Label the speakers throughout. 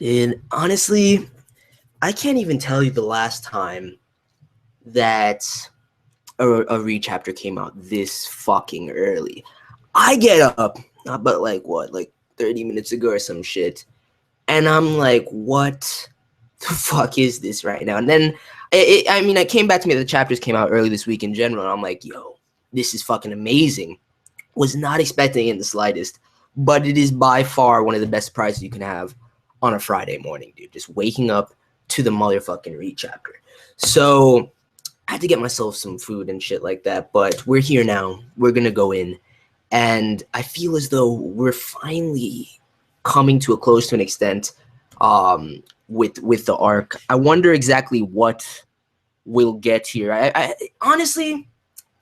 Speaker 1: And honestly, I can't even tell you the last time that a re-chapter came out this fucking early. I get up, not but like 30 minutes ago or some shit, and I'm like, what the fuck is this right now? And then it came back to me that the chapters came out early this week in general, and I'm like, yo, this is fucking amazing. Was not expecting it in the slightest, but it is by far one of the best surprises you can have on a Friday morning, dude. Just waking up to the motherfucking re-chapter. So I had to get myself some food and shit like that, but we're here now. We're gonna go in, and I feel as though we're finally coming to a close to an extent with the arc. I wonder exactly what we'll get here. I honestly,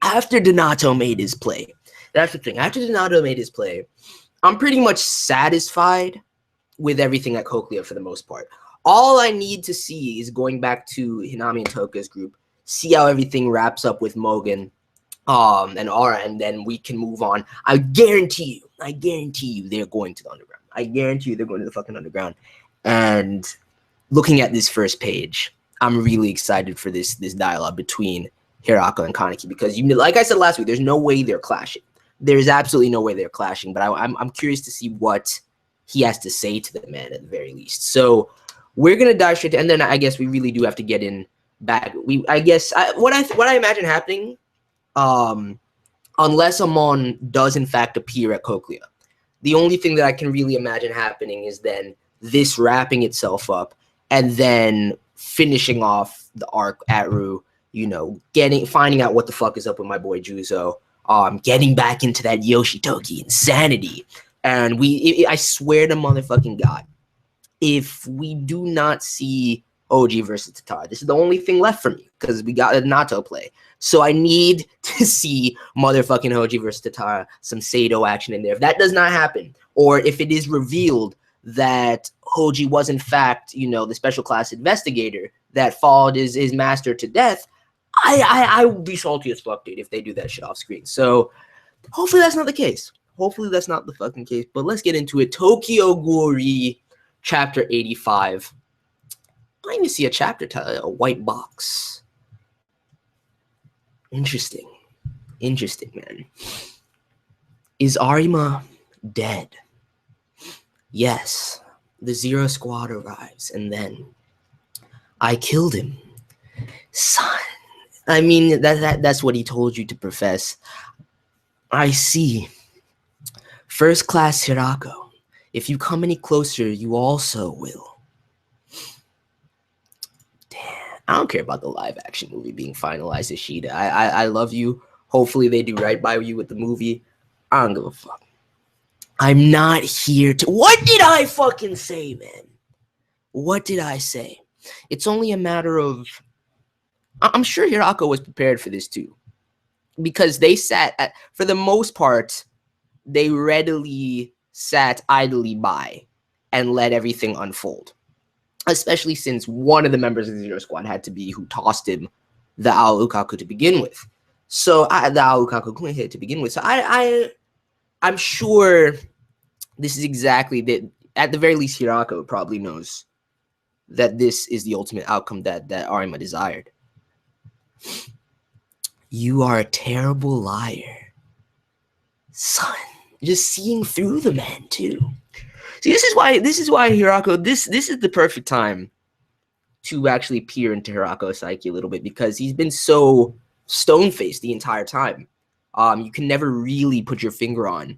Speaker 1: after Donato made his play, that's the thing. After Donato made his play, I'm pretty much satisfied with everything at Cochlea for the most part. All I need to see is going back to Hinami and Toka's group, see how everything wraps up with Mogan and Aura, and then we can move on. I guarantee you they're going to the underground. I guarantee you they're going to the fucking underground. And looking at this first page, I'm really excited for this dialogue between Hirako and Kaneki, because like I said last week, there's no way they're clashing. There's absolutely no way they're clashing, but I'm curious to see what he has to say to the man at the very least. So we're gonna dive straight to, and then I guess we really do have to get in back. What I imagine happening, unless Amon does in fact appear at Cochlea, the only thing that I can really imagine happening is then this wrapping itself up and then finishing off the arc at Ru. Finding out what the fuck is up with my boy Juzo. Getting back into that Yoshitoki insanity. And I swear to motherfucking God, if we do not see HOUJI versus TATARA, this is the only thing left for me, because we got a Nato play. So I need to see motherfucking HOUJI versus TATARA, some Sado action in there. If that does not happen, or if it is revealed that HOUJI was in fact, the special class investigator that followed his master to death, I would be salty as fuck, dude, if they do that shit off screen. So hopefully that's not the case. Hopefully that's not the fucking case. But let's get into it. Tokyo Ghoul chapter 85. I even see a chapter title, a white box. Interesting, man. Is Arima dead? Yes. The Zero Squad arrives, and then I killed him. Son. I mean, that's what he told you to profess. I see. First class Hirako. If you come any closer, you also will. Damn. I don't care about the live action movie being finalized, Ishida. I love you. Hopefully they do right by you with the movie. I don't give a fuck. I'm not here to... What did I fucking say, man? What did I say? It's only a matter of... I'm sure Hirako was prepared for this too, because they sat for the most part, they readily sat idly by and let everything unfold, especially since one of the members of the Zero Squad had to be who tossed him the Aokaku to begin with. So the Aokaku hit to begin with. So I'm sure this is exactly that. At the very least, Hirako probably knows that this is the ultimate outcome that Arima desired. You are a terrible liar, son. Just seeing through the man too. See, this is why Hirako. This is the perfect time to actually peer into Hirako's psyche a little bit, because he's been so stone-faced the entire time. You can never really put your finger on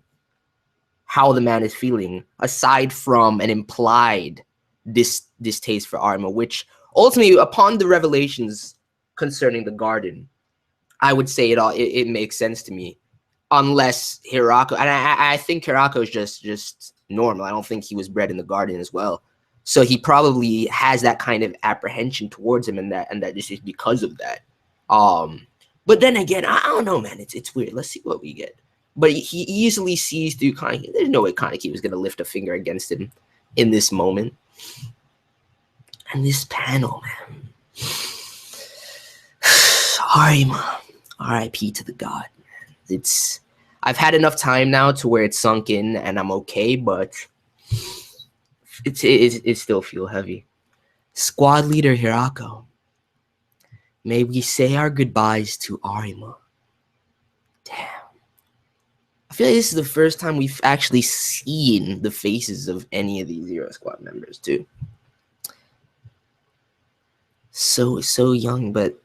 Speaker 1: how the man is feeling, aside from an implied distaste for Arima, which ultimately, upon the revelations concerning the garden, I would say it makes sense to me, unless Hirako, and I think Hirako is just normal. I don't think he was bred in the garden as well, so he probably has that kind of apprehension towards him, and that this is because of that. But then again, I don't know, man. It's weird. Let's see what we get. But he easily sees through Kaneki. There's no way Kaneki was gonna lift a finger against him in this moment. And this panel, man. Arima, R.I.P. to the god. I've had enough time now to where it's sunk in and I'm okay, but it still feel heavy. Squad leader Hirako. May we say our goodbyes to Arima. Damn. I feel like this is the first time we've actually seen the faces of any of these Zero Squad members, too. So young, but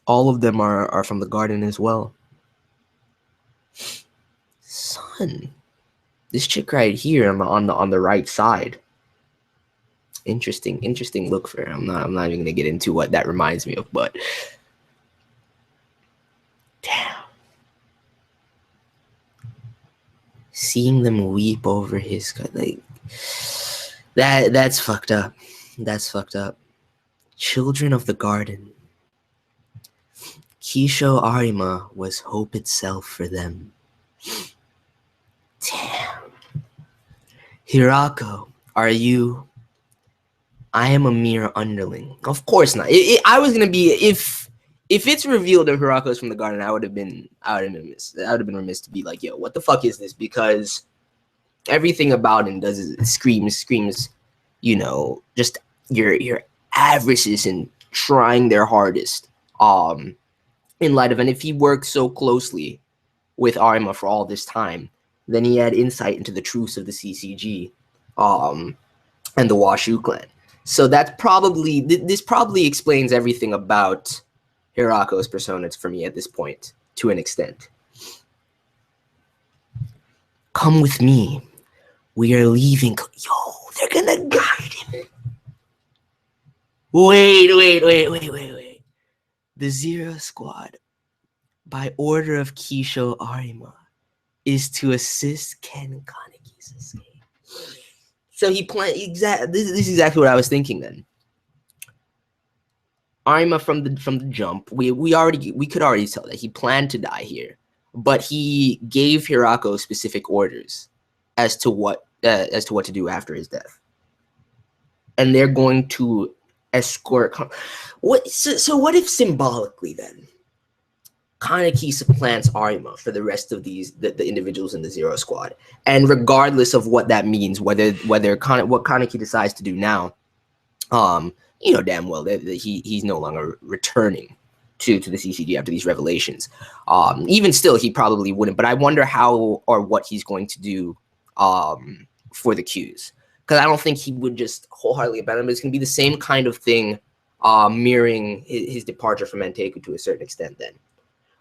Speaker 1: all of them are from the garden as well. Son, this chick right here on the right side. Interesting look for her. I'm not even gonna get into what that reminds me of, but damn. Seeing them weep over his like that's fucked up. That's fucked up. Children of the garden. Kisho Arima was hope itself for them. Damn. Hirako, are you? I am a mere underling. Of course not. I was gonna be if it's revealed that Hirako is from the garden, I would have been remiss to be like, yo, what the fuck is this? Because everything about him does is screams, you know, just your averages and trying their hardest. In light of, and if he worked so closely with Arima for all this time, then he had insight into the truths of the CCG, and the Washu clan. So that's probably this probably explains everything about Hirako's persona for me at this point, to an extent. Come with me. We are leaving. Yo, they're gonna guide him. Wait. The Zero Squad, by order of Kisho Arima, is to assist Ken Kaneki's escape. So he planned this is exactly what I was thinking then. Arima from the jump, we could already tell that he planned to die here, but he gave Hirako specific orders as to what to do after his death, and they're going to escort. So what if symbolically then Kaneki supplants Arima for the rest of the individuals in the Zero Squad, and regardless of what that means, what Kaneki decides to do now, you know damn well that he's no longer returning to the CCG after these revelations. Even still, he probably wouldn't. But I wonder how or what he's going to do for the Qs, because I don't think he would just wholeheartedly abandon them. It's going to be the same kind of thing, mirroring his departure from Anteku to a certain extent then.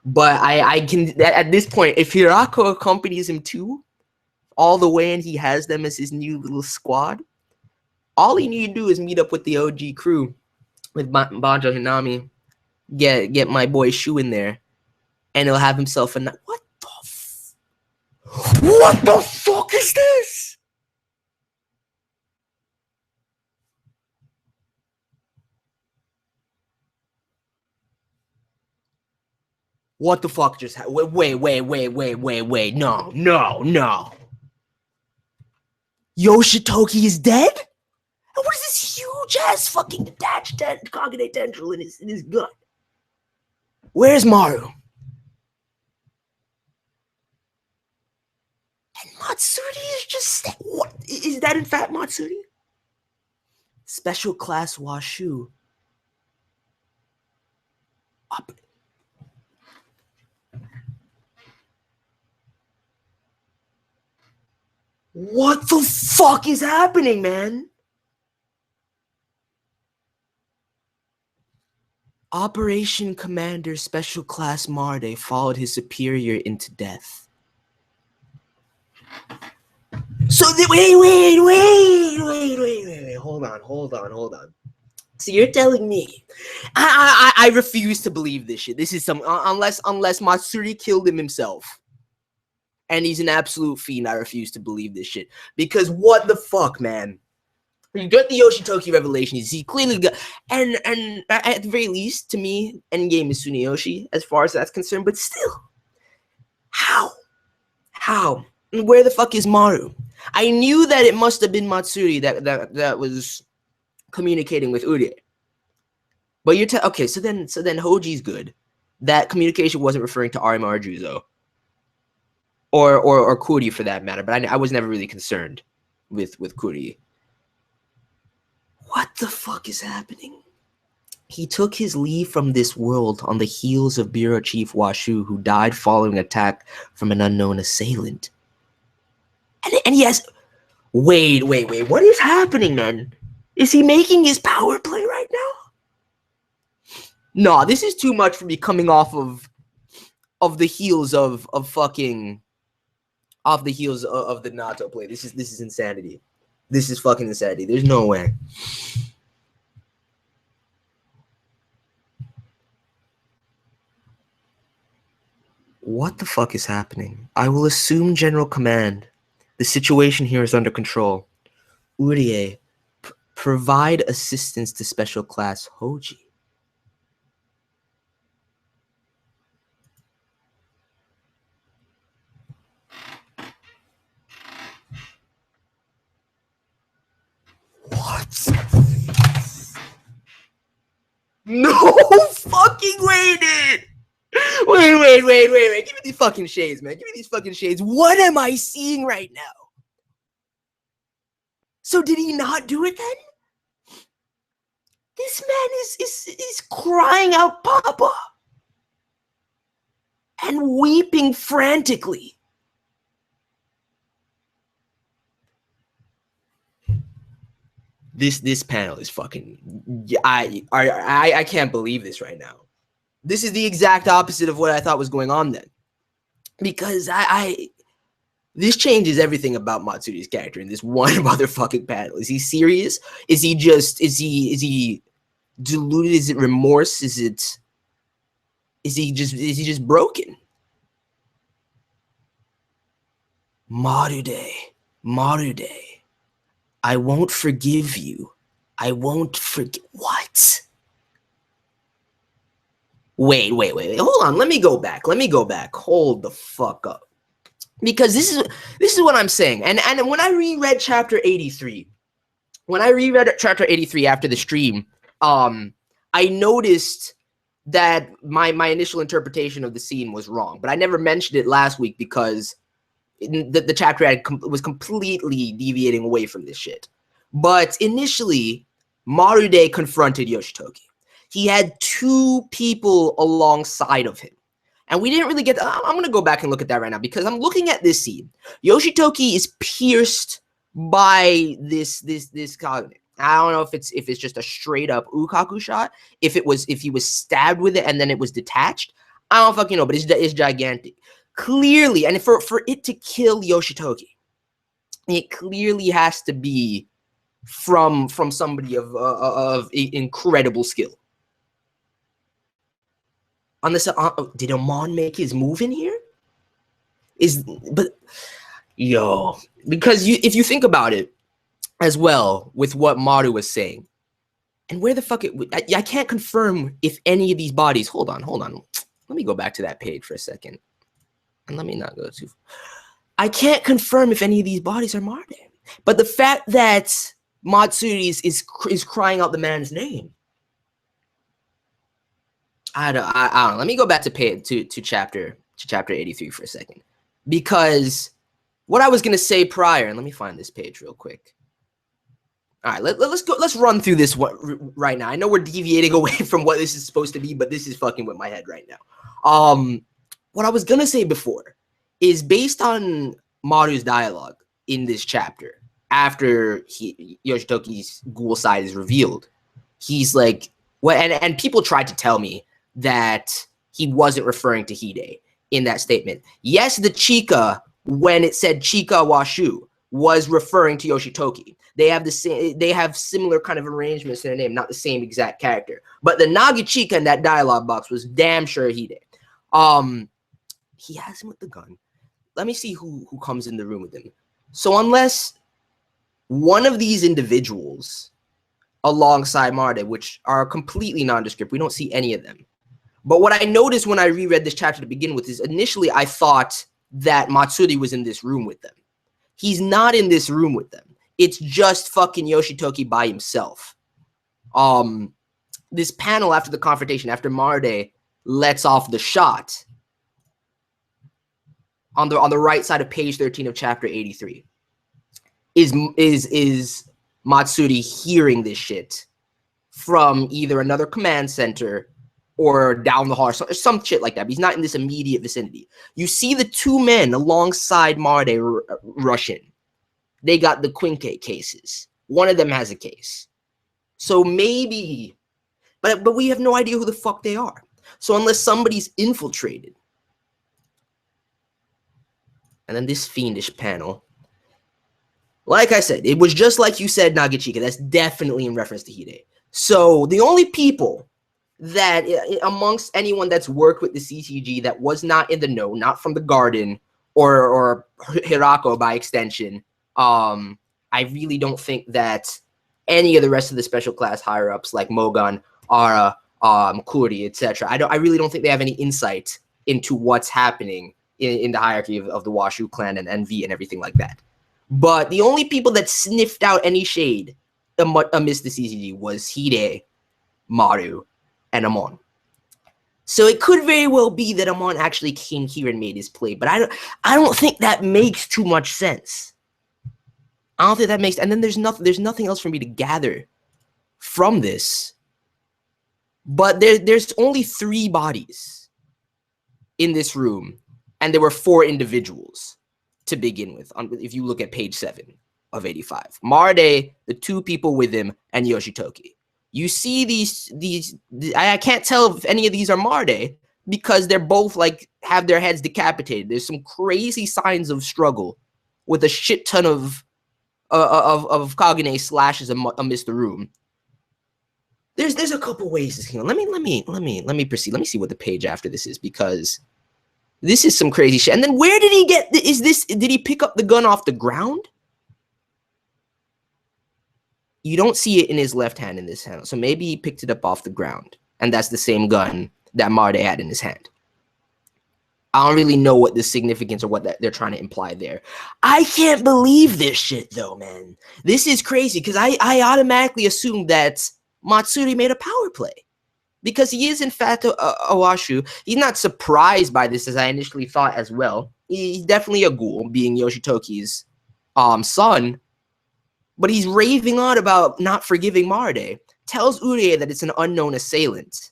Speaker 1: But I can, at this point, if Hirako accompanies him too, all the way, and he has them as his new little squad, all he need to do is meet up with the OG crew, with Banjo Hinami, get my boy Shu in there, and he'll have himself a what the fuck is this? What the fuck just happened? Wait. No. Yoshitoki is dead? And what is this huge ass fucking detached cognate tendril in his gut? Where's Maru? And Matsuri is just... What? Is that in fact Matsuri? Special class Washu. Up. What the fuck is happening, man? Operation Commander Special Class Marude followed his superior into death. So wait. Hold on. So you're telling me, I refuse to believe this shit. This is some unless Matsuri killed him himself, and he's an absolute fiend. I refuse to believe this shit, because what the fuck, man? You got the Yoshitoki revelations. He clearly got, and at the very least, to me, Endgame is Tsuneyoshi as far as that's concerned. But still, how? Where the fuck is Maru? I knew that it must have been Matsuri that was communicating with Ure. But you're okay. So then Houji's good. That communication wasn't referring to Arima or Juzo, or Kuri for that matter. But I was never really concerned with Kuri. What the fuck is happening? He took his leave from this world on the heels of Bureau Chief Washu, who died following attack from an unknown assailant. And yes, wait, what is happening, man? Is he making his power play right now? Nah, this is too much for me coming off of the heels of fucking off the heels of the Nato play. This is insanity. This is fucking insanity. There's no way. What the fuck is happening? I will assume general command. The situation here is under control. Urie, provide assistance to special class HOUJI. What? No fucking way, dude! Wait. Give me these fucking shades, man. Give me these fucking shades. What am I seeing right now? So did he not do it then? This man is crying out Papa and weeping frantically. This panel is fucking. I can't believe this right now. This is the exact opposite of what I thought was going on then, because this changes everything about Matsuri's character in this one motherfucking panel. Is he serious? Is he deluded? Is it remorse? Is he just broken? Marude. I won't forgive you. I won't forgive. What? Wait. Hold on. Let me go back. Hold the fuck up. Because this is what I'm saying. And when I reread chapter 83, after the stream, I noticed that my initial interpretation of the scene was wrong. But I never mentioned it last week because the chapter was completely deviating away from this shit. But initially, Marude confronted Yoshitoki. He had two people alongside of him. And we didn't really get I'm going to go back and look at that right now because I'm looking at this scene. Yoshitoki is pierced by this cognitive. I don't know if it's just a straight up ukaku shot, if he was stabbed with it and then it was detached. I don't fucking know, but it's gigantic. Clearly, and for it to kill Yoshitoki, it clearly has to be from somebody of incredible skill. On this, did Amon make his move in here? Because if you think about it as well with what Maru was saying, and where the fuck I can't confirm if any of these bodies. Hold on. Let me go back to that page for a second. And let me not go too far. I can't confirm if any of these bodies are Marude. But the fact that Matsuri is crying out the man's name. I don't know. Let me go back to chapter 83 for a second. Because what I was gonna say prior, and let me find this page real quick. All right, let's run through this right now. I know we're deviating away from what this is supposed to be, but this is fucking with my head right now. What I was gonna say before is based on Maru's dialogue in this chapter. After Yoshitoki's ghoul side is revealed, he's like, well, and people tried to tell me that he wasn't referring to Hide in that statement. Yes, the Chika, when it said Chika Washu, was referring to Yoshitoki. They have similar kind of arrangements in their name, not the same exact character. But the Nagi Chika in that dialogue box was damn sure Hide. He has him with the gun. Let me see who comes in the room with him. So unless one of these individuals alongside Marude, which are completely nondescript, we don't see any of them. But what I noticed when I reread this chapter to begin with is initially I thought that Matsuri was in this room with them. He's not in this room with them. It's just fucking Yoshitoki by himself. This panel after the confrontation, after Marude lets off the shot, on the right side of page 13 of chapter 83, is Matsuri hearing this shit from either another command center or down the hall, or some shit like that. But he's not in this immediate vicinity. You see the two men alongside Marude rush in. They got the Quinque cases. One of them has a case. So maybe, but we have no idea who the fuck they are. So unless somebody's infiltrated. And then this fiendish panel. Like I said, it was just like you said, Nagachika. That's definitely in reference to Hide. So the only people that amongst anyone that's worked with the CCG that was not in the know, not from the garden or Hirako by extension, I really don't think that any of the rest of the special class higher ups like Mogan, Ara, Kuri, etc. I really don't think they have any insight into what's happening in the hierarchy of the Washu clan and NV and everything like that. But the only people that sniffed out any shade amidst the CCG was Hide, Maru, and Amon. So it could very well be that Amon actually came here and made his play, but I don't think that makes too much sense. I don't think that makes, and then there's nothing else for me to gather from this. But there's only 3 bodies in this room, and there were 4 individuals to begin with. If you look at page 7 of 85, Marude, the 2 people with him, and Yoshitoki. You see these I can't tell if any of these are Marude because they're both like have their heads decapitated. There's some crazy signs of struggle with a shit ton of Kagane slashes amidst the room. There's a couple ways this can go. Let me proceed. Let me see what the page after this is, because this is some crazy shit. And then where did he get did he pick up the gun off the ground? You don't see it in his left hand in this hand. So maybe he picked it up off the ground. And that's the same gun that Marude had in his hand. I don't really know what the significance or what they're trying to imply there. I can't believe this shit, though, man. This is crazy, because I automatically assumed that Matsuri made a power play. Because he is, in fact, a Washu. He's not surprised by this, as I initially thought as well. He's definitely a ghoul, being Yoshitoki's son. But he's raving on about not forgiving Marude. Tells Urie that it's an unknown assailant.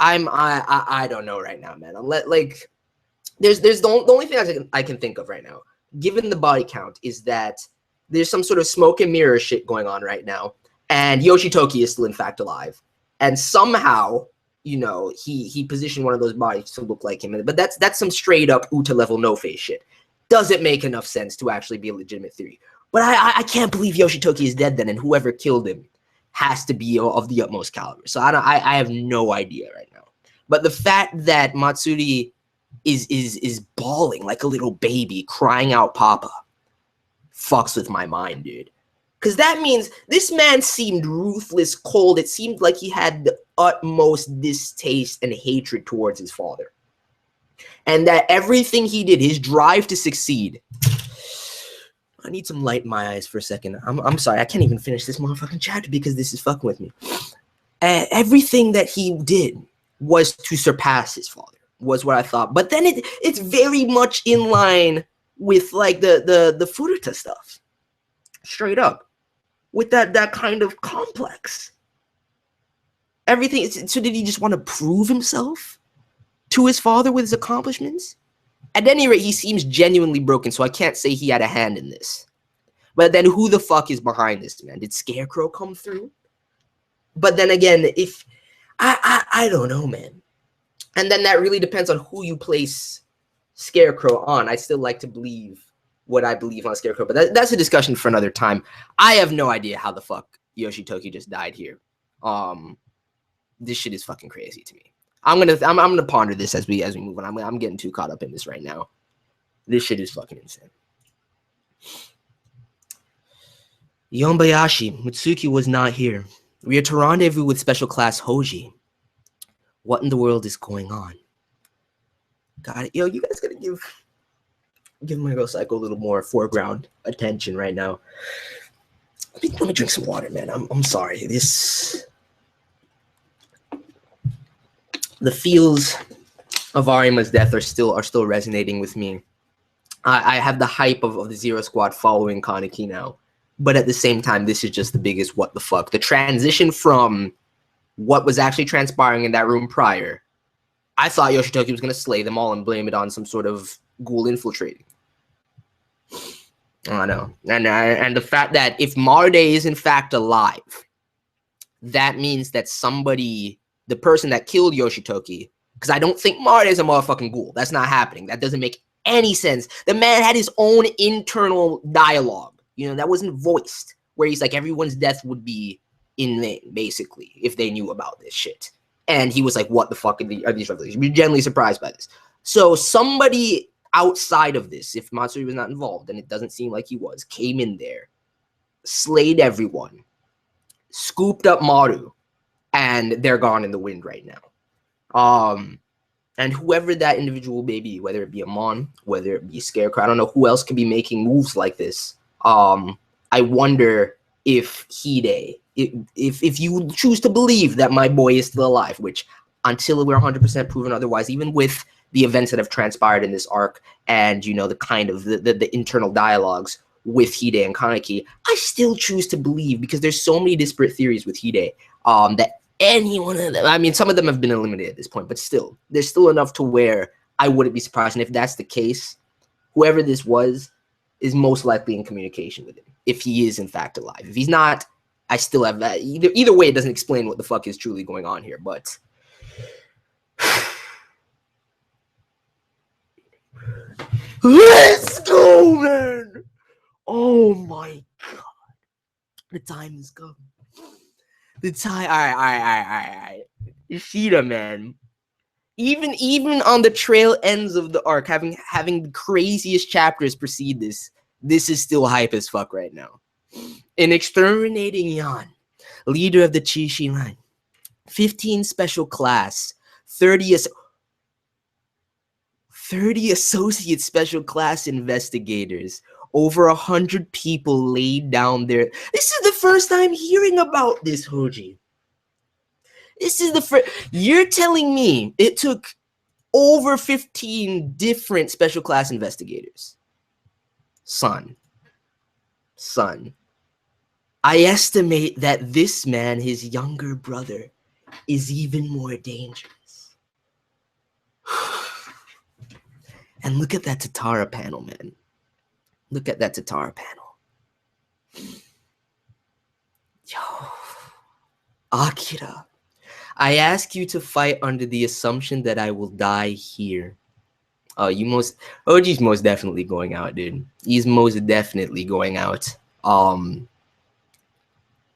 Speaker 1: I don't know right now, man. There's the only thing I can think of right now, given the body count, is that there's some sort of smoke and mirror shit going on right now, and Yoshitoki is still in fact alive, and somehow, you know, he positioned one of those bodies to look like him. But that's some straight up Uta level no face shit. Doesn't make enough sense to actually be a legitimate theory. But I can't believe Yoshitoki is dead then, and whoever killed him has to be of the utmost caliber. So I have no idea right now. But the fact that Matsuri is bawling like a little baby, crying out "Papa," fucks with my mind, dude. Because that means this man seemed ruthless, cold. It seemed like he had the utmost distaste and hatred towards his father. And that everything he did, his drive to succeed. I need some light in my eyes for a second. I'm sorry. I can't even finish this motherfucking chapter because this is fucking with me. Everything that he did was to surpass his father, was what I thought. But then it's very much in line with like the Furuta stuff. Straight up. With that kind of complex. Everything. So did he just want to prove himself to his father with his accomplishments? At any rate, he seems genuinely broken, so I can't say he had a hand in this. But then who the fuck is behind this, man? Did Scarecrow come through? But then again, if... I don't know, man. And then that really depends on who you place Scarecrow on. I still like to believe what I believe on Scarecrow, but that's a discussion for another time. I have no idea how the fuck Yoshitoki just died here. This shit is fucking crazy to me. I'm gonna ponder this as we move on. I'm getting too caught up in this right now. This shit is fucking insane. Yonbayashi, Mitsuki was not here. We are to rendezvous with special class HOUJI. What in the world is going on? Got it. Yo, you guys gotta give my girl Psycho a little more foreground attention right now. Let me drink some water, man. I'm sorry. The feels of Arima's death are still resonating with me. I have the hype of the Zero Squad following Kaneki now. But at the same time, this is just the biggest what the fuck. The transition from what was actually transpiring in that room prior, I thought Yoshitoki was going to slay them all and blame it on some sort of ghoul infiltrating. I know. And the fact that if Marude is in fact alive, that means that somebody, the person that killed Yoshitoki, because I don't think Marude is a motherfucking ghoul. That's not happening. That doesn't make any sense. The man had his own internal dialogue. You know, that wasn't voiced, where he's like, everyone's death would be in vain, basically, if they knew about this shit. And he was like, what the fuck are these revelations? We're generally surprised by this. So somebody outside of this, if Matsuri was not involved, and it doesn't seem like he was, came in there, slayed everyone, scooped up Maru, and they're gone in the wind right now. And whoever that individual may be, whether it be a Mon, whether it be a Scarecrow, I don't know who else could be making moves like this. I wonder if Hide, if you choose to believe that my boy is still alive, which until we're 100% proven otherwise, even with the events that have transpired in this arc and, you know, the kind of the internal dialogues with Hide and Kaneki, I still choose to believe, because there's so many disparate theories with Hide, that any one of them, I mean, some of them have been eliminated at this point, but still, there's still enough to where I wouldn't be surprised. And if that's the case, whoever this was is most likely in communication with him, if he is in fact alive. If he's not, I still have that. Either way, it doesn't explain what the fuck is truly going on here, but let's go, man. Oh my god, the time is come. The time. All right. Ishida, man. Even on the trail ends of the arc, having the craziest chapters precede this is still hype as fuck right now. In exterminating Yan, leader of the Chishi line, 15 special class, 30 associate special class investigators, over 100 people laid down there. This is the first time hearing about this, HOUJI. This is the first. You're telling me it took over 15 different special class investigators. Son. I estimate that this man, his younger brother, is even more dangerous. And look at that TATARA panel, man. Look at that TATARA panel. Yo. Akira. I ask you to fight under the assumption that I will die here. Oh, OG's most definitely going out, dude. He's most definitely going out.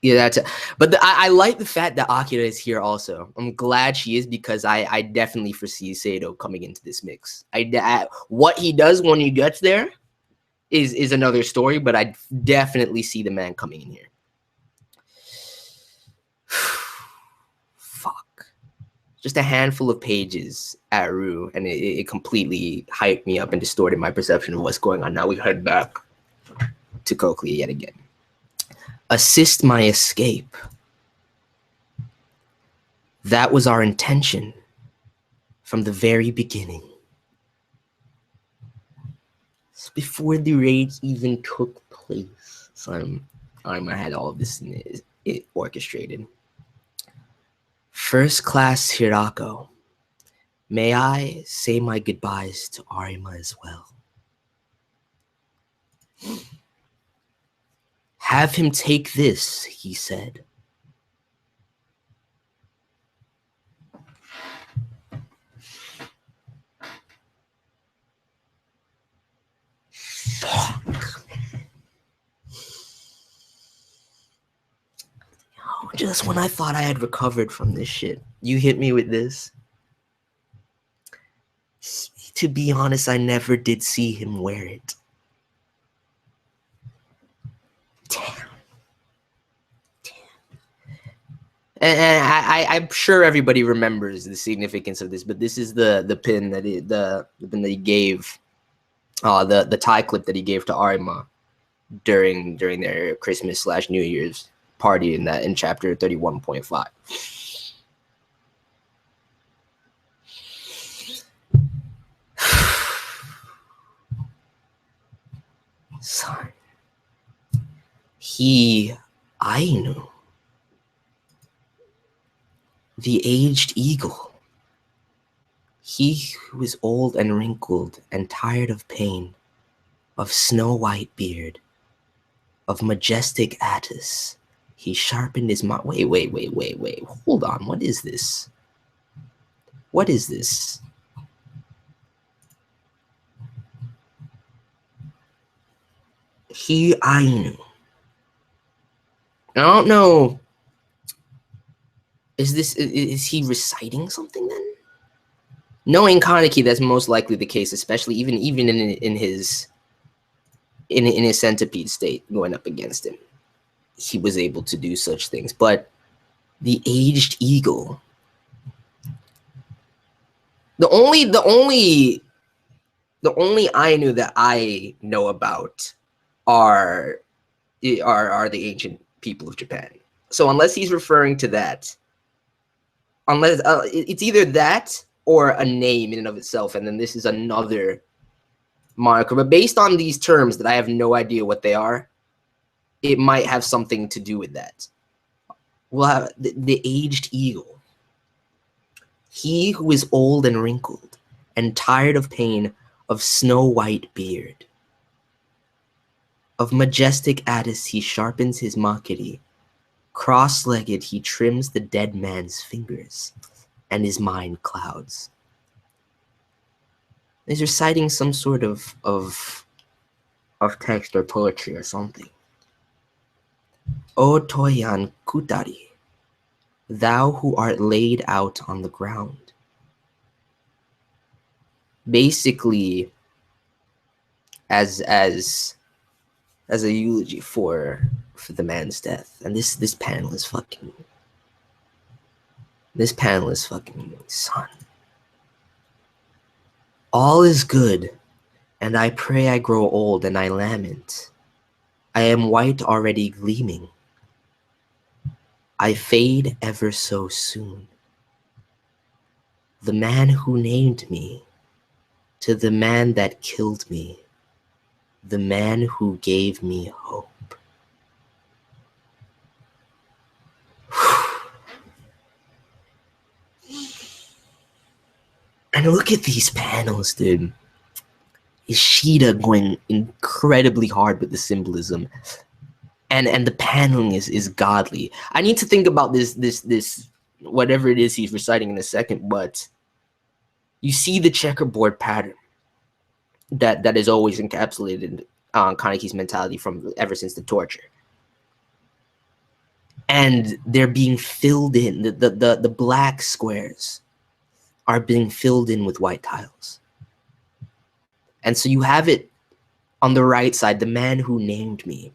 Speaker 1: Yeah, but I like the fact that Akira is here also. I'm glad she is, because I definitely foresee Sato coming into this mix. What he does when he gets there is another story, but I definitely see the man coming in here. Just a handful of pages at Rue, and it completely hyped me up and distorted my perception of what's going on. Now we head back to Koklia yet again. Assist my escape. That was our intention from the very beginning. It's before the raid even took place. So I had all of this orchestrated. First class Hirako, may I say my goodbyes to Arima as well? Have him take this, he said. Fuck. Just when I thought I had recovered from this shit, you hit me with this. To be honest, I never did see him wear it. Damn. And I'm sure everybody remembers the significance of this, but this is the pin that the pin that he gave, the tie clip that he gave to Arima during their Christmas/New Year's party in chapter 31.5. Son. He Ainu, the aged eagle. He who is old and wrinkled and tired of pain, of snow-white beard, of majestic Attis. He sharpened his mind. Wait. Hold on. What is this? What is this? He Ainu. I don't know. Is he reciting something then? Knowing Kaneki, that's most likely the case, especially even in his centipede state going up against him. He was able to do such things. But the aged eagle. The only Ainu that I know about are the ancient people of Japan. So unless he's referring to that, unless it's either that or a name in and of itself, and then this is another moniker. But based on these terms that I have no idea what they are, it might have something to do with that. We'll have the aged eagle. He who is old and wrinkled and tired of pain, of snow-white beard. Of majestic Attis he sharpens his makiri. Cross-legged he trims the dead man's fingers, and his mind clouds. He's reciting some sort of text or poetry or something. O Toyan Kutari, thou who art laid out on the ground. Basically, as a eulogy for the man's death. And this panel is fucking son. All is good, and I pray I grow old and I lament. I am white already gleaming. I fade ever so soon. The man who named me, to the man that killed me, the man who gave me hope. And look at these panels, dude. Ishida going incredibly hard with the symbolism. And the paneling is godly. I need to think about this whatever it is he's reciting in a second, but you see the checkerboard pattern that is always encapsulated on Kaneki's mentality from ever since the torture. And they're being filled in. The black squares are being filled in with white tiles. And so you have it on the right side, the man who named me.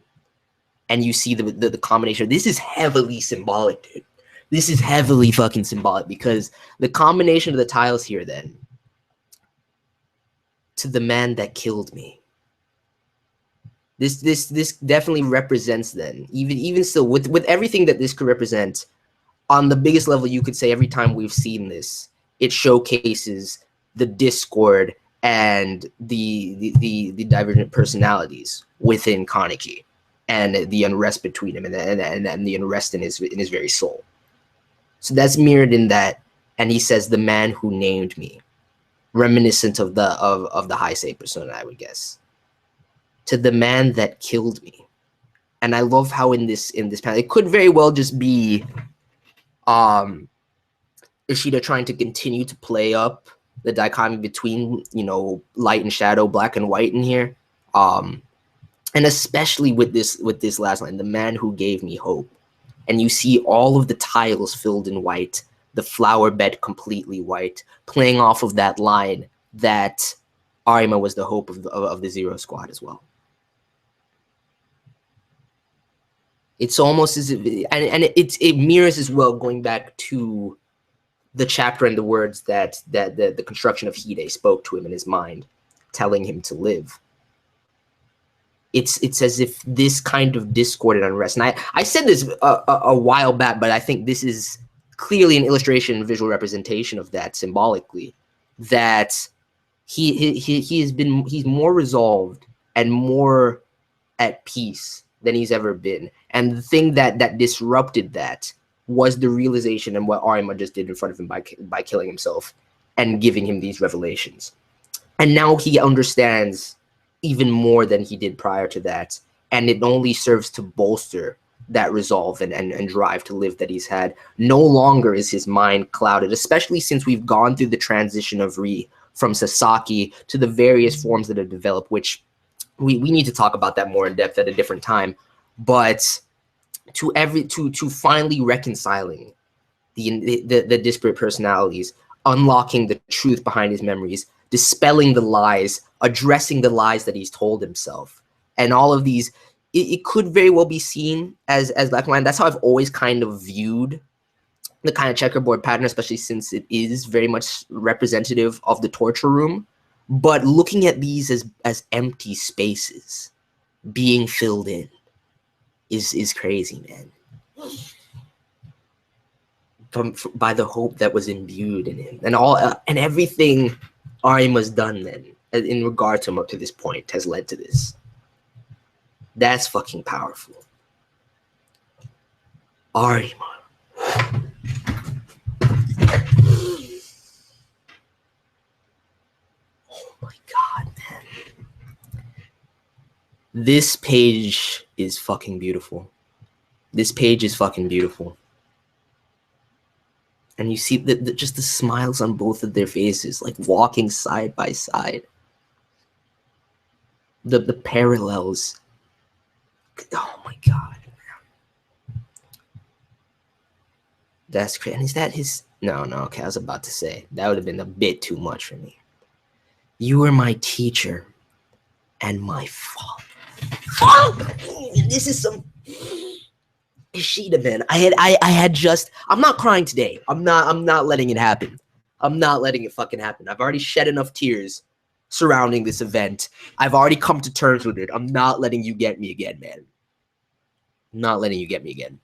Speaker 1: And you see the combination. This is heavily symbolic, dude. This is heavily fucking symbolic because the combination of the tiles here then, to the man that killed me. This definitely represents then, even still, with everything that this could represent, on the biggest level, you could say every time we've seen this, it showcases the discord and the divergent personalities within Kaneki, and the unrest between him, and the unrest in his very soul. So that's mirrored in that, and he says, "The man who named me," reminiscent of the Heisei persona, I would guess. To the man that killed me, and I love how in this panel, it could very well just be Ishida trying to continue to play up the dichotomy between, light and shadow, black and white in here. And especially with this last line, the man who gave me hope. And you see all of the tiles filled in white, the flower bed completely white, playing off of that line that Arima was the hope of the Zero Squad as well. It's almost as if, and it mirrors as well, going back to the chapter and the words that the construction of Hide spoke to him in his mind, telling him to live. It's as if this kind of discord and unrest, and I said this a while back, but I think this is clearly an illustration and visual representation of that symbolically, that he's more resolved and more at peace than he's ever been. And the thing that disrupted that was the realization and what Arima just did in front of him by killing himself and giving him these revelations. And now he understands even more than he did prior to that. And it only serves to bolster that resolve and drive to live that he's had. No longer is his mind clouded, especially since we've gone through the transition of Ri from Sasaki to the various forms that have developed, which we need to talk about that more in depth at a different time. But to finally reconciling the disparate personalities, unlocking the truth behind his memories, dispelling the lies, addressing the lies that he's told himself, and all of these, it could very well be seen as black and white. That's how I've always kind of viewed the kind of checkerboard pattern, especially since it is very much representative of the torture room. But looking at these as empty spaces being filled in is crazy, man. By the hope that was imbued in him, and everything Arima's done then in regard to him up to this point has led to this. That's fucking powerful. Arima. Oh my god, man. This page is fucking beautiful. This page is fucking beautiful. And you see just the smiles on both of their faces, like walking side by side. The parallels. Oh my god. That's crazy. And is that his? No, okay, I was about to say. That would have been a bit too much for me. You were my teacher and my father. Fuck! This is some Ishida, man. I had just, I'm not crying today. I'm not letting it happen. I'm not letting it fucking happen. I've already shed enough tears surrounding this event. I've already come to terms with it. I'm not letting you get me again, man. I'm not letting you get me again.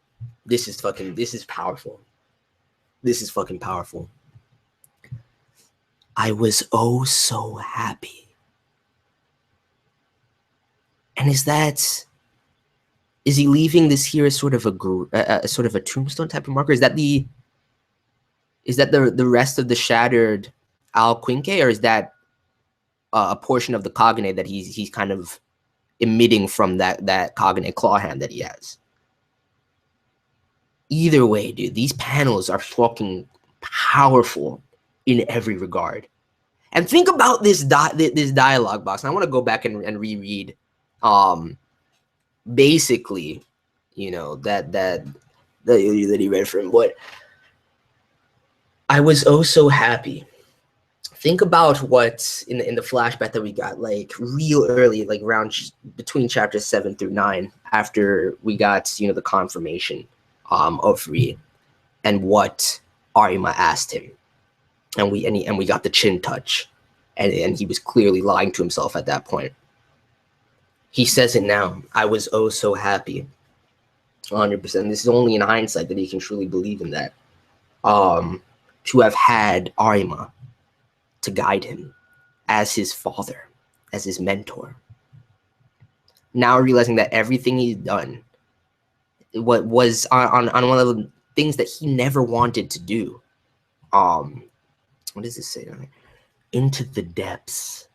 Speaker 1: This is powerful. This is fucking powerful. I was oh so happy. And is he leaving this here as sort of a tombstone type of marker? Is that the rest of the shattered Al Quinque, or is that a portion of the Kagane that he's kind of emitting from that Kagane claw hand that he has? Either way, dude, these panels are fucking powerful in every regard. And think about this dialogue box. And I want to go back and reread basically, you know, that he read from. But I was oh so happy. Think about what in the flashback that we got, like real early, like around between chapters 7 through 9, after we got, you know, the confirmation of Ri and what Arima asked him, and we got the chin touch, and he was clearly lying to himself at that point. He says it now. I was oh so happy. 100%. This is only in hindsight that he can truly believe in that. To have had Arima to guide him as his father, as his mentor. Now realizing that everything he's done, what was on one of the things that he never wanted to do. What does this say? Into the depths.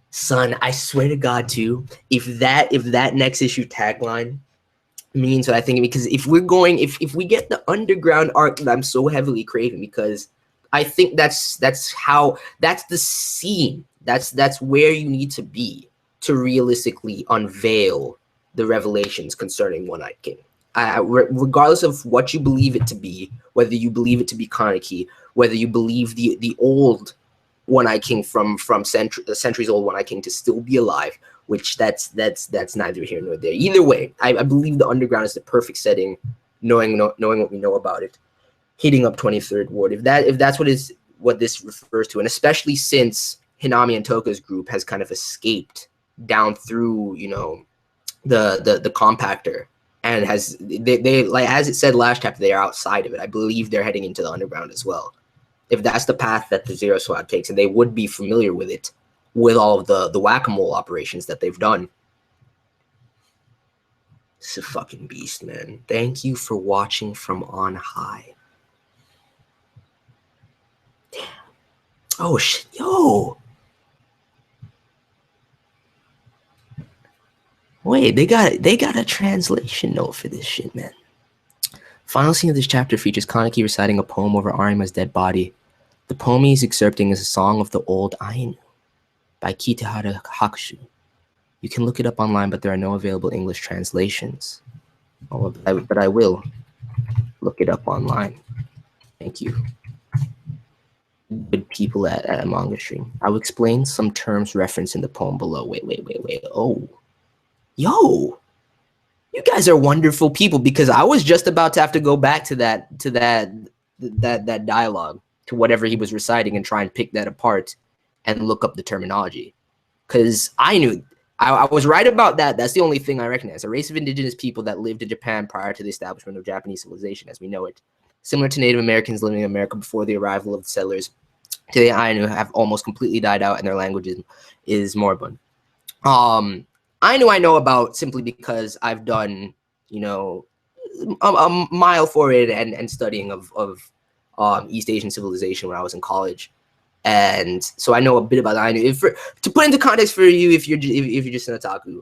Speaker 1: Son, I swear to God, too, if that next issue tagline means what I think, because if we get the underground arc that I'm so heavily craving, because I think that's the scene. That's where you need to be to realistically unveil the revelations concerning One-Eyed King. Regardless of what you believe it to be, whether you believe it to be Kaneki, whether you believe the old One-Eyed King from centuries old One-Eyed King to still be alive, which that's neither here nor there. Either way, I believe the underground is the perfect setting, knowing what we know about it. Hitting up 23rd Ward, if that's what this refers to, and especially since Hinami and Toka's group has kind of escaped down through, you know, the compactor, and they like, as it said last chapter, they are outside of it. I believe they're heading into the underground as well. If that's the path that the Zero Squad takes, and they would be familiar with it, with all of the whack-a-mole operations that they've done. It's a fucking beast, man. Thank you for watching from on high. Damn. Oh shit, yo. Wait, they got a translation note for this shit, man. Final scene of this chapter features Kaneki reciting a poem over Arima's dead body. The poem he's excerpting is a song of the old Ainu by Kitahara Hakushū. You can look it up online, but there are no available English translations. Oh, but I will look it up online. Thank you. Good people at Manga Stream. I will explain some terms referenced in the poem below. Wait. Oh. Yo. You guys are wonderful people, because I was just about to have to go back to that dialogue, to whatever he was reciting, and try and pick that apart and look up the terminology. Because I knew I was right about that. That's the only thing I recognize. A race of indigenous people that lived in Japan prior to the establishment of Japanese civilization as we know it. Similar to Native Americans living in America before the arrival of the settlers, today Ainu have almost completely died out and their language is moribund. Ainu I know about simply because I've done, you know, a mile for it and studying of East Asian civilization when I was in college. And so I know a bit about Ainu. To put into context for you, if you're just an otaku,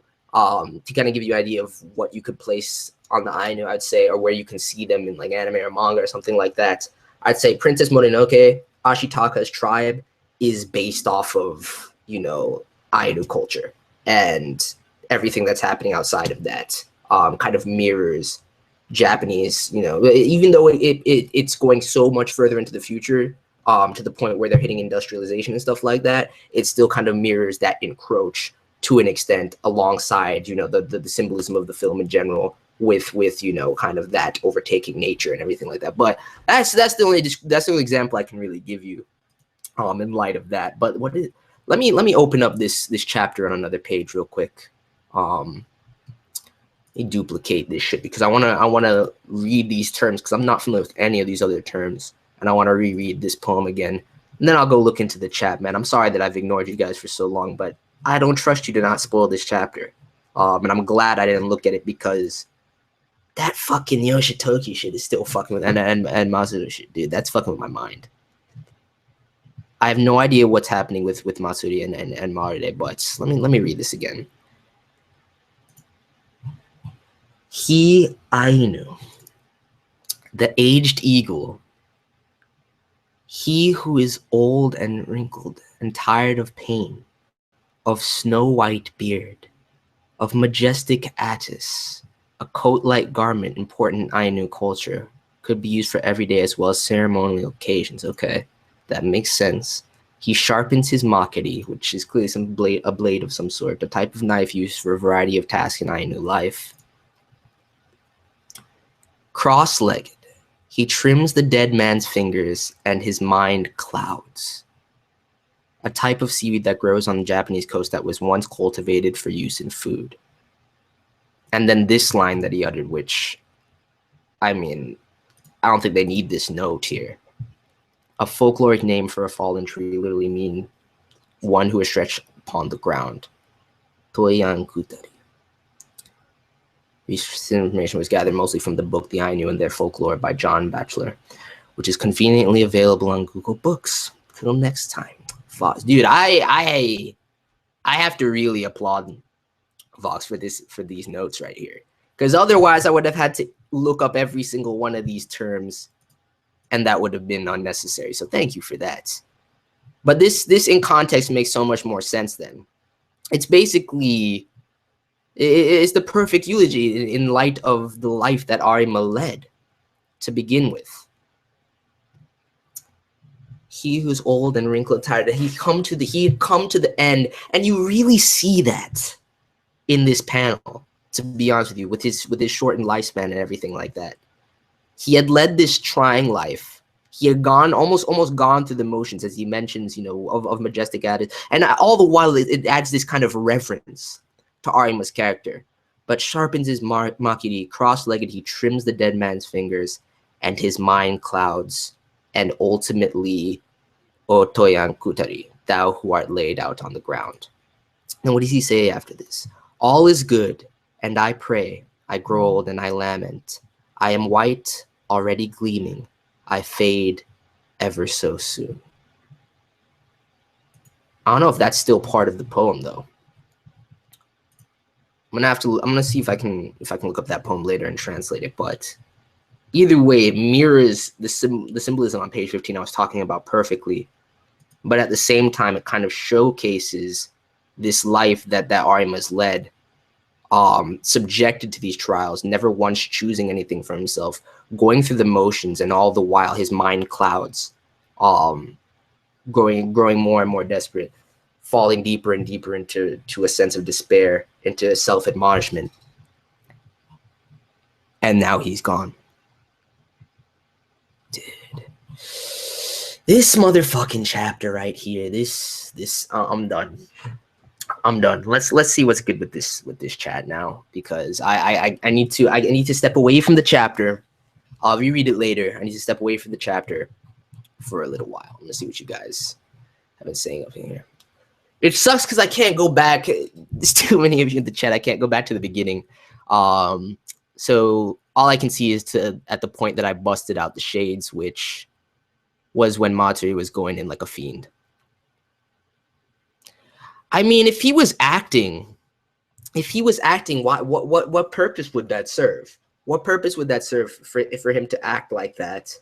Speaker 1: to kind of give you an idea of what you could place on the Ainu, I'd say, or where you can see them in like anime or manga or something like that. I'd say Princess Mononoke, Ashitaka's tribe, is based off of, you know, Ainu culture, and everything that's happening outside of that kind of mirrors Japanese, you know, even though it's going so much further into the future, to the point where they're hitting industrialization and stuff like that, it still kind of mirrors that encroach to an extent alongside, you know, the symbolism of the film in general with you know, kind of that overtaking nature and everything like that. But that's the only example I can really give you in light of that. But let me open up this chapter on another page real quick. Let me duplicate this shit because I wanna read these terms because I'm not familiar with any of these other terms. And I want to reread this poem again. And then I'll go look into the chat, man. I'm sorry that I've ignored you guys for so long, but I don't trust you to not spoil this chapter. And I'm glad I didn't look at it because that fucking Yoshitoki shit is still fucking with, and MATSURI shit, dude. That's fucking with my mind. I have no idea what's happening with MATSURI and MARUDE, but let me read this again. He Ainu, the aged eagle, he who is old and wrinkled and tired of pain, of snow-white beard, of majestic attis, a coat-like garment important in Ainu culture, could be used for everyday as well as ceremonial occasions. Okay, that makes sense. He sharpens his makiri, which is clearly a blade of some sort, a type of knife used for a variety of tasks in Ainu life. Cross-legged, he trims the dead man's fingers and his mind clouds, a type of seaweed that grows on the Japanese coast that was once cultivated for use in food. And then this line that he uttered, which, I mean, I don't think they need this note here. A folkloric name for a fallen tree literally mean one who is stretched upon the ground. Toyan Kutari. This information was gathered mostly from the book The Ainu and Their Folklore by John Batchelor, which is conveniently available on Google Books. Till next time. Vox. Dude, I have to really applaud Vox for these notes right here. Because otherwise I would have had to look up every single one of these terms, and that would have been unnecessary. So thank you for that. But this in context makes so much more sense then. It's basically, it's the perfect eulogy in light of the life that Arima led to begin with. He who's old and wrinkled and tired, he had come to the end, and you really see that in this panel, to be honest with you, with his shortened lifespan and everything like that. He had led this trying life. He had almost gone through the motions, as he mentions, you know, of majestic attitude, and all the while it adds this kind of reverence to Arima's character, but sharpens his makiri, cross-legged, he trims the dead man's fingers, and his mind clouds, and ultimately, O Toyan Kutari, thou who art laid out on the ground. And what does he say after this? All is good, and I pray I grow old and I lament. I am white, already gleaming. I fade ever so soon. I don't know if that's still part of the poem though. I'm gonna see if I can look up that poem later and translate it, but either way, it mirrors the symbolism on page 15 I was talking about perfectly. But at the same time, it kind of showcases this life that Arima's led, subjected to these trials, never once choosing anything for himself, going through the motions, and all the while his mind clouds, growing more and more desperate, falling deeper and deeper into a sense of despair, into self-admonishment. And now he's gone. Dude. This motherfucking chapter right here, I'm done. Let's see what's good with this chat now, because I need to step away from the chapter. I'll reread it later. I need to step away from the chapter for a little while. Let's see what you guys have been saying up in here. It sucks because I can't go back. There's too many of you in the chat. I can't go back to the beginning. So all I can see is at the point that I busted out the shades, which was when Matsuri was going in like a fiend. I mean, if he was acting, what purpose would that serve? What purpose would that serve for him to act like that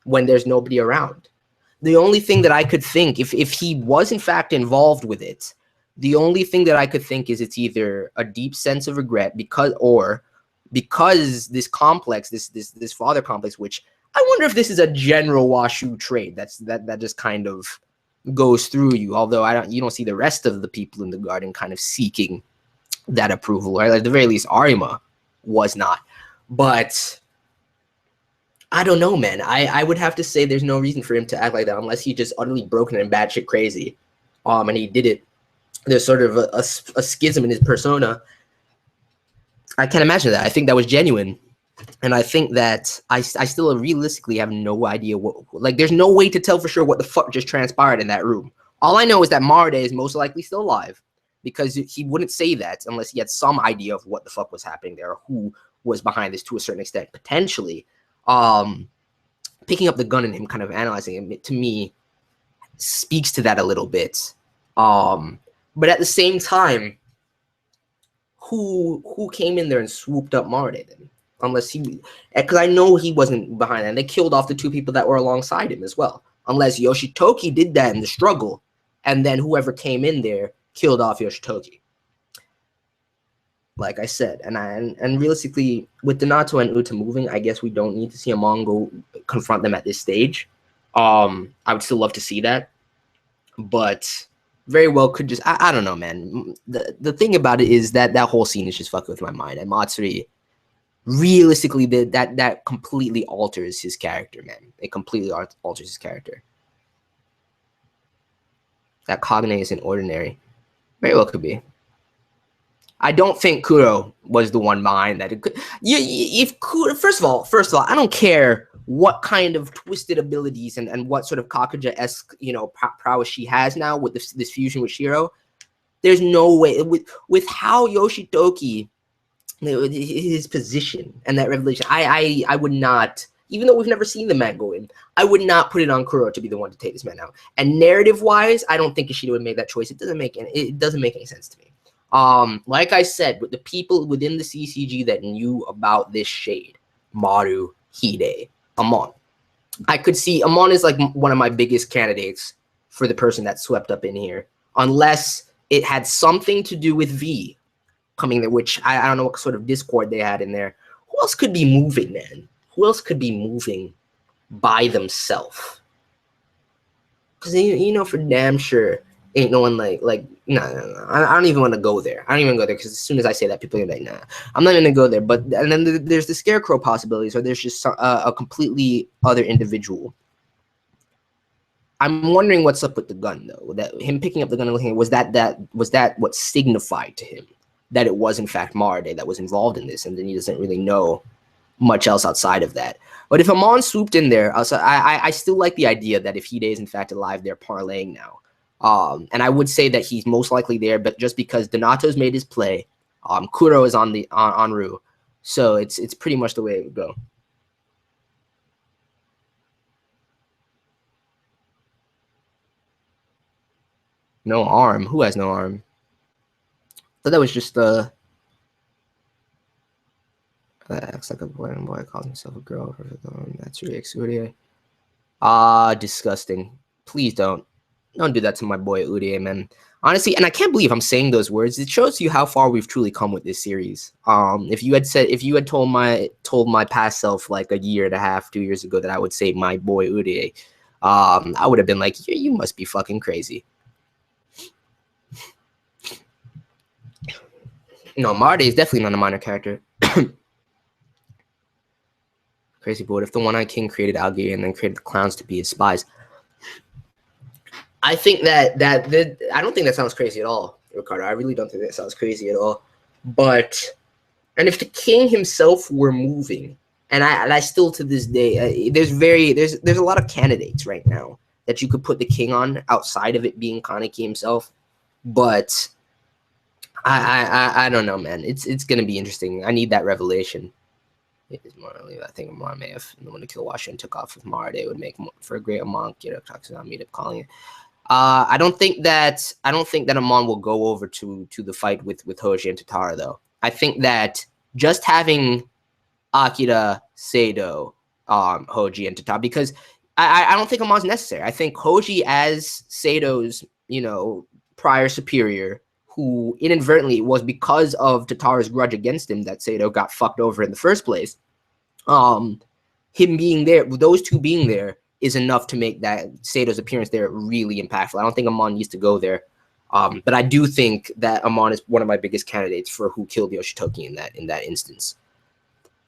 Speaker 1: when there's nobody around? The only thing that I could think, if he was in fact involved with it, the only thing that I could think is it's either a deep sense of regret because this complex, this father complex, which I wonder if this is a general Washu trait that just kind of goes through you. Although you don't see the rest of the people in the garden kind of seeking that approval, or at the very least, Arima was not. But I don't know, man. I would have to say there's no reason for him to act like that unless he just utterly broken and batshit crazy. And he did it. There's sort of a schism in his persona. I can't imagine that. I think that was genuine. And I think that I still realistically have no idea there's no way to tell for sure what the fuck just transpired in that room. All I know is that Marude is most likely still alive, because he wouldn't say that unless he had some idea of what the fuck was happening there, or who was behind this to a certain extent. Potentially, picking up the gun and him kind of analyzing it, to me, speaks to that a little bit. But at the same time, who came in there and swooped up Marude then? Unless because I know he wasn't behind that. And they killed off the two people that were alongside him as well. Unless Yoshitoki did that in the struggle, and then whoever came in there killed off Yoshitoki. Like I said, and realistically, with Donato and Uta moving, I guess we don't need to see Amon go confront them at this stage. I would still love to see that, but very well could just I don't know, man. The thing about it is that whole scene is just fucking with my mind, and Matsuri, realistically, that completely alters his character, man. It completely alters his character. That Kagane isn't ordinary. Very well could be. I don't think Kuro was the one behind that. If Kuro, first of all, I don't care what kind of twisted abilities and what sort of Kakuja-esque, prowess she has now with this fusion with Shiro. There's no way with how Yoshitoki, his position and that revelation, I would not, even though we've never seen the man go in, I would not put it on Kuro to be the one to take this man out. And narrative wise, I don't think Ishida would make that choice. It doesn't make any sense to me. Like I said, with the people within the CCG that knew about this shade, Maru, Hide, Amon, I could see Amon is like one of my biggest candidates for the person that swept up in here, unless it had something to do with V coming there, which I don't know what sort of discord they had in there. Who else could be moving, man? Who else could be moving by themselves? Because for damn sure, ain't no one no. I don't even want to go there. I don't even go there because as soon as I say that, people are like, nah, I'm not going to go there. But and then there's the scarecrow possibilities, or there's just a completely other individual. I'm wondering what's up with the gun though. That him picking up the gun and looking, was that what signified to him that it was in fact Marude that was involved in this, and then he doesn't really know much else outside of that. But if Amon swooped in there, I still like the idea that if Hide is in fact alive, they're parlaying now. And I would say that he's most likely there, but just because Donato's made his play, Kuro is on Ru. So it's pretty much the way it would go. No arm. Who has no arm? I thought that was just acts like a boy and boy calls himself a girl. Matsuri X Urie. Disgusting. Please don't do that to my boy Urie, man. Honestly, and I can't believe I'm saying those words. It shows you how far we've truly come with this series. If you had told my past self like a year and a half, 2 years ago that I would say my boy Urie, I would have been like, you must be fucking crazy. No, Marude is definitely not a minor character. Crazy boy. If the One-Eyed King created Algier and then created the clowns to be his spies, I think I don't think that sounds crazy at all, Ricardo. I really don't think that sounds crazy at all. And if the king himself were moving, and I still to this day, there's a lot of candidates right now that you could put the king on outside of it being Kaneki himself, but I don't know, man. It's gonna be interesting. I need that revelation. I think Amar may have when the kill Washa and took off with Marude would make for a great monk. Meet up calling it. I don't think that Amon will go over to the fight with HOUJI and TATARA though. I think that just having Akira, Sado, HOUJI and TATARA, because I don't think Amon's necessary. I think HOUJI as Sado's prior superior, who inadvertently was because of Tatara's grudge against him that Sado got fucked over in the first place. Him being there, those two being there, is enough to make that Sato's appearance there really impactful. I don't think Amon needs to go there. But I do think that Amon is one of my biggest candidates for who killed Yoshitoki in that instance.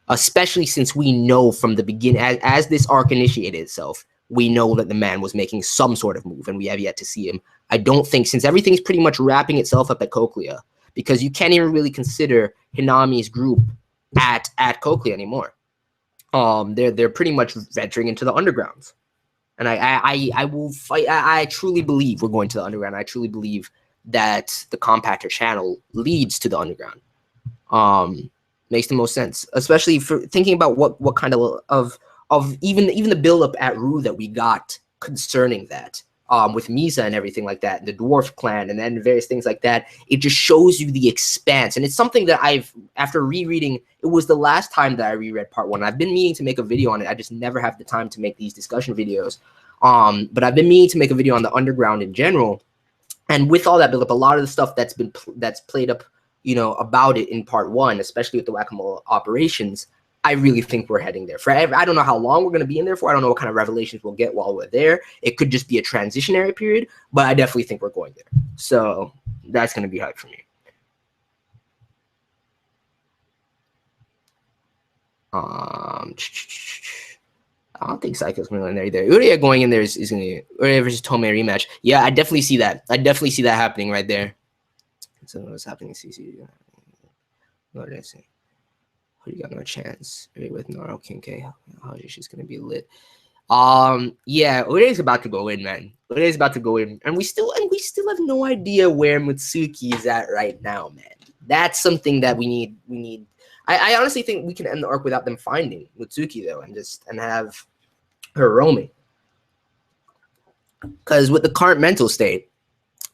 Speaker 1: Especially since we know from the beginning, as this arc initiated itself, we know that the man was making some sort of move, and we have yet to see him. I don't think, since everything's pretty much wrapping itself up at Cochlea, because you can't even really consider Hinami's group at Cochlea anymore. They're pretty much venturing into the undergrounds. And I will fight. I truly believe we're going to the underground. I truly believe that the compactor channel leads to the underground. Makes the most sense, especially for thinking about what kind of even the build up at Ru that we got concerning that. With Misa and everything like that, the dwarf clan, and then various things like that, it just shows you the expanse. And it's something that after rereading, it was the last time that I reread part 1. I've been meaning to make a video on it. I just never have the time to make these discussion videos. But I've been meaning to make a video on the underground in general. And with all that build up, a lot of the stuff that's played up, about it in part 1, especially with the whack-a-mole operations, I really think we're heading there. I don't know how long we're going to be in there for. I don't know what kind of revelations we'll get while we're there. It could just be a transitionary period, but I definitely think we're going there. So that's going to be hype for me. I don't think Psycho's going to go in there either. Uria going in there is going to Uria versus Tomei rematch. Yeah, I definitely see that. I definitely see that happening right there. So what's happening in CC? What did I say? You got no chance with Noro Kinke. She's gonna be lit. Yeah, Ure's about to go in, man. Ure's about to go in, and we still have no idea where Mitsuki is at right now, man. That's something that we need. I honestly think we can end the arc without them finding Mitsuki though, and have her roaming. Because with the current mental state,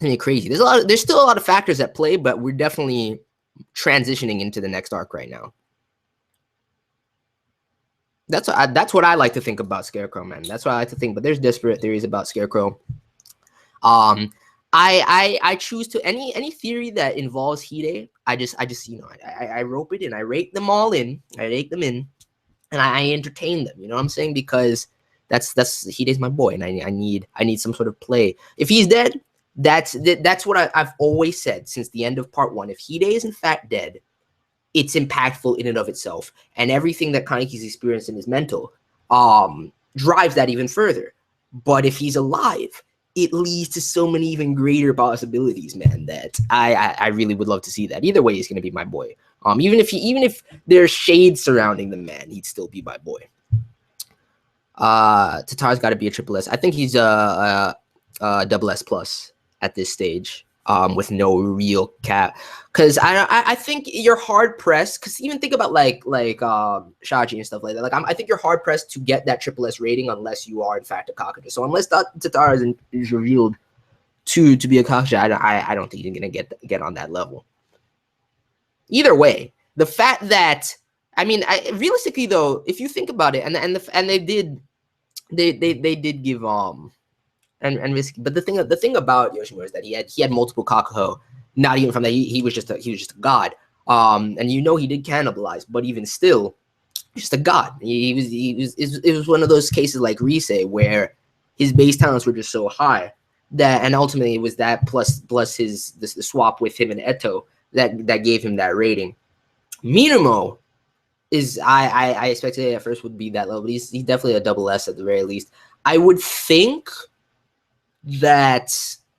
Speaker 1: it's crazy. There's still a lot of factors at play, but we're definitely transitioning into the next arc right now. That's what I like to think about Scarecrow, man. That's what I like to think. But there's disparate theories about Scarecrow. I choose to any theory that involves Hide. I rope it in. I rake them all in. I rake them in, and I entertain them. You know what I'm saying? Because that's Hide's my boy, and I need some sort of play. If he's dead, that's what I've always said since the end of part 1. If Hide is in fact dead, it's impactful in and of itself, and everything that Kaneki's experienced in his mental drives that even further. But if he's alive, it leads to so many even greater possibilities, man, that I really would love to see that. Either way, he's gonna be my boy. Even if there's shade surrounding the man, he'd still be my boy. Tatara's got to be a triple S. I think he's a double S plus at this stage. with no real cap. Because I think you're hard pressed. Because even think about like Shaji and stuff like that. Like I think you're hard pressed to get that triple S rating unless you are in fact a Kakuja. So unless Tatara is revealed to be a Kakuja, I don't think you're gonna get on that level. Either way, the fact that realistically though, if you think about it, and they did give and risky. But the thing about Yoshimura is that he had multiple Kakuho. Not even from that, he was just a god. And he did cannibalize, but even still, just a god. It was one of those cases like Rise where his base talents were just so high that, and ultimately it was that plus the swap with him and Eto that gave him that rating. Minamo is I expected at first would be that low, but he's definitely a double S at the very least. I would think that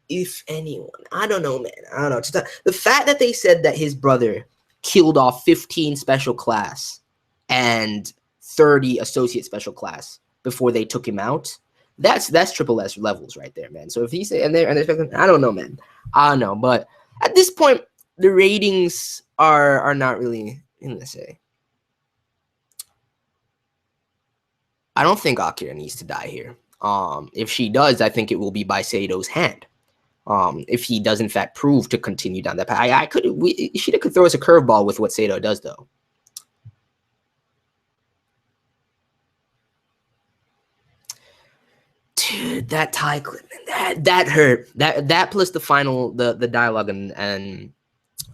Speaker 1: if anyone, I don't know, man. I don't know. The fact that they said that his brother killed off 15 special class and 30 associate special class before they took him out, that's triple S levels right there, man. So if he's and they're I don't know, man. I don't know, but at this point, the ratings are not really in the say. I don't think Akira needs to die here. If she does, I think it will be by Sato's hand. If he does in fact prove to continue down that path, Ishida could throw us a curveball with what Sato does, though. Dude, that tie clip, man, that hurt. That plus the final, the dialogue and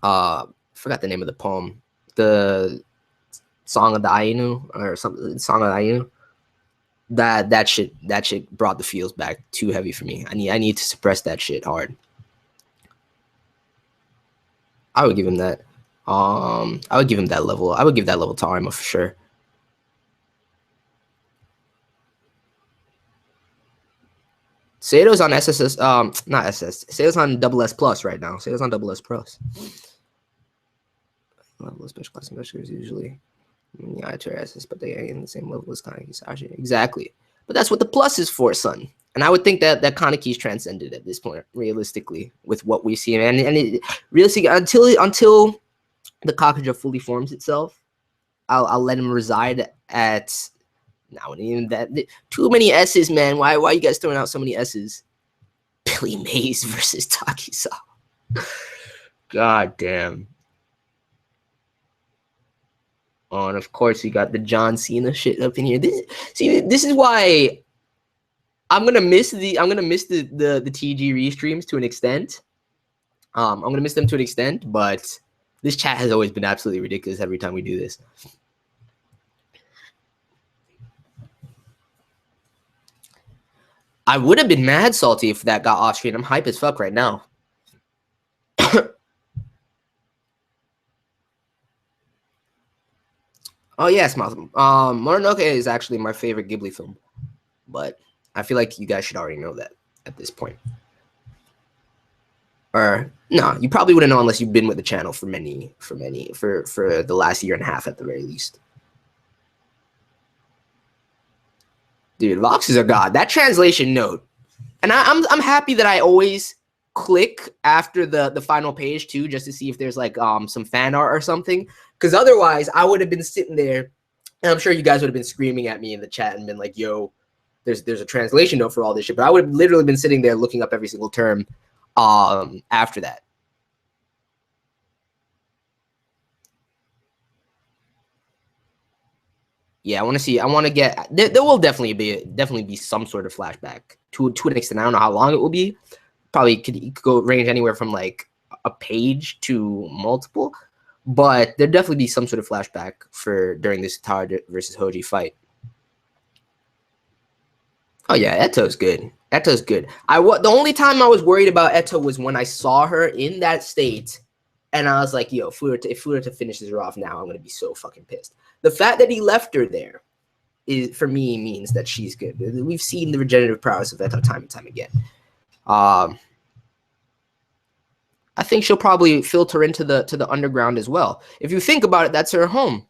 Speaker 1: forgot the name of the poem, the song of the Ainu or something, song of the Ainu. That shit brought the feels back too heavy for me. I need to suppress that shit hard. I would give him that. I would give him that level. I would give that level to Arima for sure. Sato's on SSS. Not SS. Sato's on double S plus right now. Sato's on double S plus. Level of special class investigators usually. Yeah, I try SS, but they ain't in the same level as Kaneki. Exactly. But that's what the plus is for, son. And I would think that Kaneki's transcended at this point, realistically, with what we see. And it, realistically, until the Kakuja fully forms itself, I'll let him reside at now. Even that, too many S's, man. Why you guys throwing out so many S's? Billy Mays versus Takisawa. God damn. Oh, and of course you got the John Cena shit up in here. This is why I'm gonna miss the TG restreams to an extent. I'm gonna miss them to an extent, but this chat has always been absolutely ridiculous every time we do this. I would have been mad salty if that got off screen. I'm hype as fuck right now. Oh yes, Mononoke is actually my favorite Ghibli film, but I feel like you guys should already know that at this point. Or no, you probably wouldn't know unless you've been with the channel for the last year and a half at the very least. Dude, Lox is a god. That translation note, and I'm happy that I always click after the final page too, just to see if there's like some fan art or something. Because otherwise, I would have been sitting there, and I'm sure you guys would have been screaming at me in the chat and been like, "Yo, there's a translation note for all this shit." But I would have literally been sitting there looking up every single term after that. Yeah, I want to get. There will definitely be some sort of flashback to an extent. I don't know how long it will be. Probably could go range anywhere from like a page to multiple. But there'd definitely be some sort of flashback for during this Kitahara versus HOUJI fight. Oh yeah, Eto's good. Eto's good. The only time I was worried about Eto was when I saw her in that state, and I was like, "Yo, if we were to finish her off now, I'm gonna be so fucking pissed." The fact that he left her there, for me, means that she's good. We've seen the regenerative prowess of Eto time and time again. I think she'll probably filter into the underground as well. If you think about it, that's her home.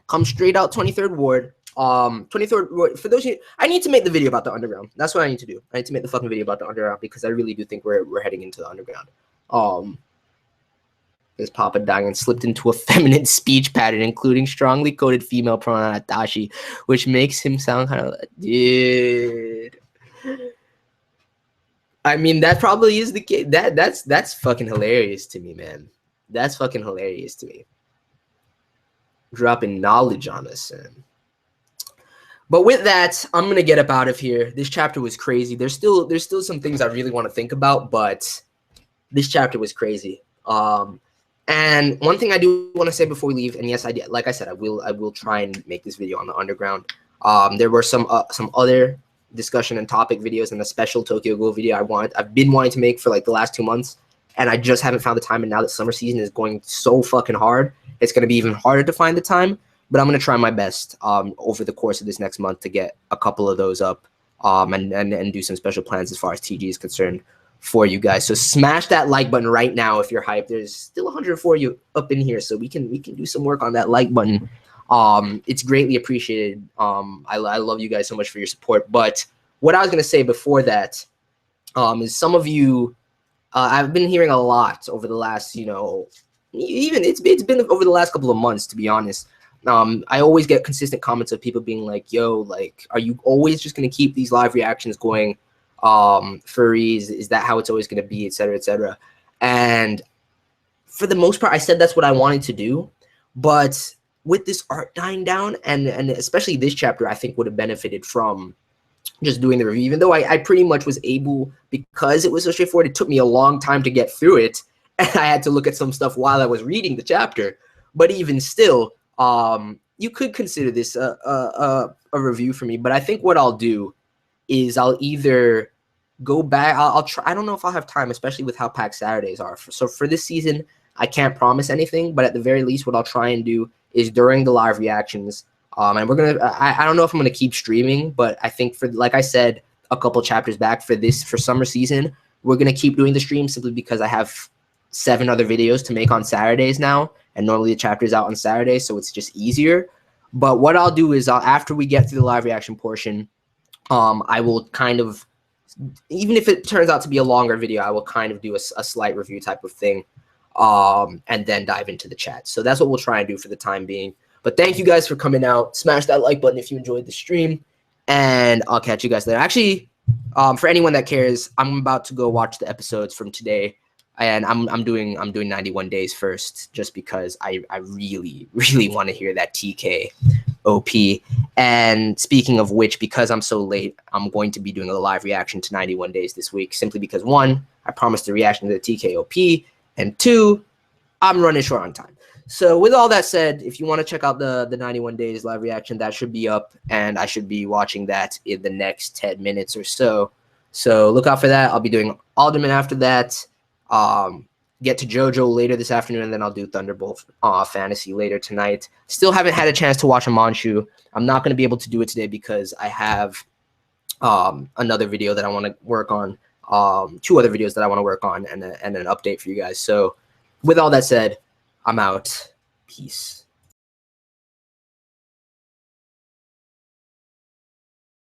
Speaker 1: Come straight out 23rd Ward. 23rd Ward. For those of you, I need to make the video about the underground. That's what I need to do. I need to make the fucking video about the underground because I really do think we're heading into the underground. His Papa Dagon slipped into a feminine speech pattern, including strongly coded female pronoun atashi, which makes him sound kind of like, dude. I mean, that probably is the case. That's fucking hilarious to me, man. That's fucking hilarious to me. Dropping knowledge on us, man. But with that, I'm gonna get up out of here. This chapter was crazy. There's still some things I really want to think about, but this chapter was crazy. And one thing I do want to say before we leave, and yes, I did, like I said, I will try and make this video on the underground. There were some other discussion and topic videos and a special Tokyo Ghoul video I've been wanting to make for like the last 2 months, and I just haven't found the time. And now that summer season is going so fucking hard, it's gonna be even harder to find the time. But I'm gonna try my best over the course of this next month to get a couple of those up, and do some special plans as far as TG is concerned for you guys. So smash that like button right now if you're hyped. There's still 104 you up in here, so we can do some work on that like button. It's greatly appreciated. I love you guys so much for your support. But what I was gonna say before that is some of you, I've been hearing a lot over the last, even it's been over the last couple of months, to be honest. I always get consistent comments of people being like, yo, like, are you always just going to keep these live reactions going? Furries, is that how it's always going to be, et cetera, et cetera? And for the most part, I said that's what I wanted to do. But with this art dying down, and especially this chapter, I think would have benefited from just doing the review, even though I pretty much was able, because it was so straightforward, it took me a long time to get through it. And I had to look at some stuff while I was reading the chapter. But even still, you could consider this a review for me. But I think what I'll do is I'll either go back, I'll try, I don't know if I'll have time, especially with how packed Saturdays are. So for this season, I can't promise anything, but at the very least, what I'll try and do is during the live reactions, and we're gonna, I don't know if I'm gonna keep streaming, but I think for, like I said a couple chapters back, for summer season, we're gonna keep doing the stream simply because I have 7 other videos to make on Saturdays now, and normally the chapter is out on Saturdays, so it's just easier. But what I'll do is after we get through the live reaction portion, I will kind of, even if it turns out to be a longer video, I will kind of do a slight review type of thing, and then dive into the chat. So that's what we'll try and do for the time being. But thank you guys for coming out. Smash that like button if you enjoyed the stream, and I'll catch you guys later. Actually, for anyone that cares, I'm about to go watch the episodes from today, and I'm doing 91 days first, just because I really want to hear that TK OP. And speaking of which, because I'm so late, I'm going to be doing a live reaction to 91 days this week, simply because 1, I promised a reaction to the TK OP, and 2, I'm running short on time. So with all that said, if you want to check out the 91 days live reaction, that should be up, and I should be watching that in the next 10 minutes or so. So look out for that. I'll be doing Alderman after that. Get to JoJo later this afternoon, and then I'll do Thunderbolt Fantasy later tonight. Still haven't had a chance to watch a Manchu. I'm not going to be able to do it today because I have another video that I want to work on, 2 other videos that I want to work on, and an update for you guys. So with all that said, I'm out. Peace.